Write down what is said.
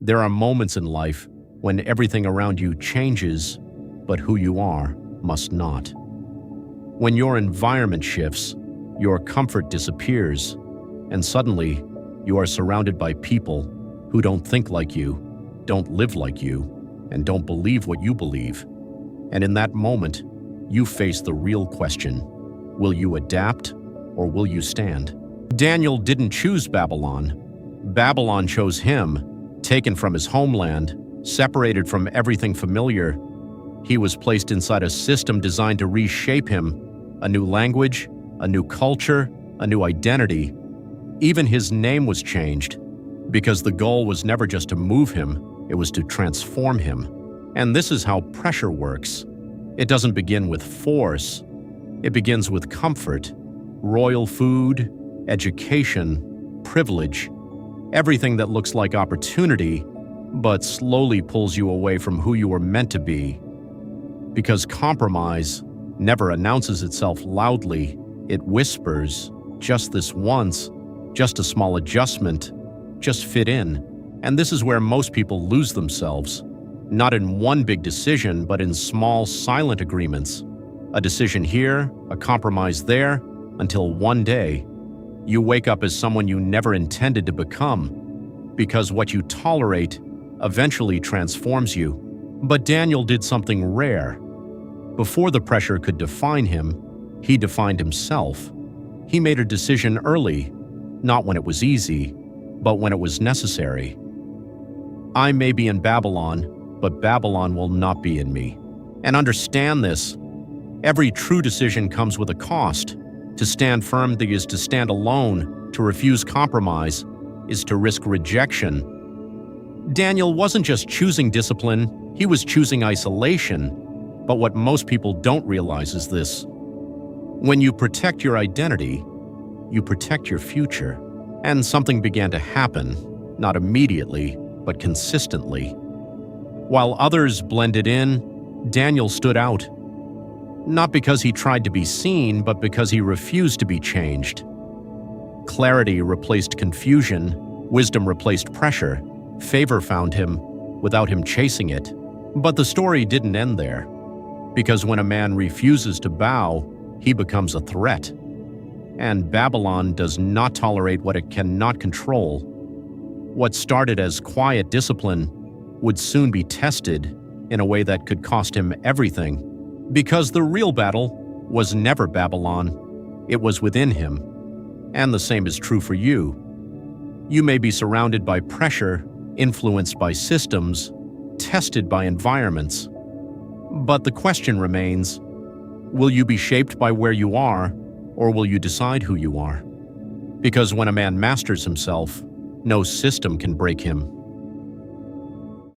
There are moments in life when everything around you changes, but who you are must not. When your environment shifts, your comfort disappears, and suddenly you are surrounded by people who don't think like you, don't live like you, and don't believe what you believe. And in that moment, you face the real question: will you adapt or will you stand? Daniel didn't choose Babylon. Babylon chose him. Taken from his homeland, separated from everything familiar, he was placed inside a system designed to reshape him: a new language, a new culture, a new identity. Even his name was changed, because the goal was never just to move him, it was to transform him. And this is how pressure works. It doesn't begin with force. It begins with comfort, royal food, education, privilege, everything that looks like opportunity, but slowly pulls you away from who you were meant to be. Because compromise never announces itself loudly, it whispers, just this once, just a small adjustment, just fit in. And this is where most people lose themselves. Not in one big decision, but in small, silent agreements. A decision here, a compromise there, until one day, you wake up as someone you never intended to become, because what you tolerate eventually transforms you. But Daniel did something rare. Before the pressure could define him, he defined himself. He made a decision early, not when it was easy, but when it was necessary. I may be in Babylon, but Babylon will not be in me. And understand this: every true decision comes with a cost. To stand firm is to stand alone. To refuse compromise is to risk rejection. Daniel wasn't just choosing discipline, he was choosing isolation. But what most people don't realize is this: when you protect your identity, you protect your future. And something began to happen, not immediately, but consistently. While others blended in, Daniel stood out. Not because he tried to be seen, but because he refused to be changed. Clarity replaced confusion, wisdom replaced pressure, favor found him without him chasing it. But the story didn't end there. Because when a man refuses to bow, he becomes a threat. And Babylon does not tolerate what it cannot control. What started as quiet discipline would soon be tested in a way that could cost him everything. Because the real battle was never Babylon, it was within him. And the same is true for you. You may be surrounded by pressure, influenced by systems, tested by environments. But the question remains: will you be shaped by where you are, or will you decide who you are? Because when a man masters himself, no system can break him.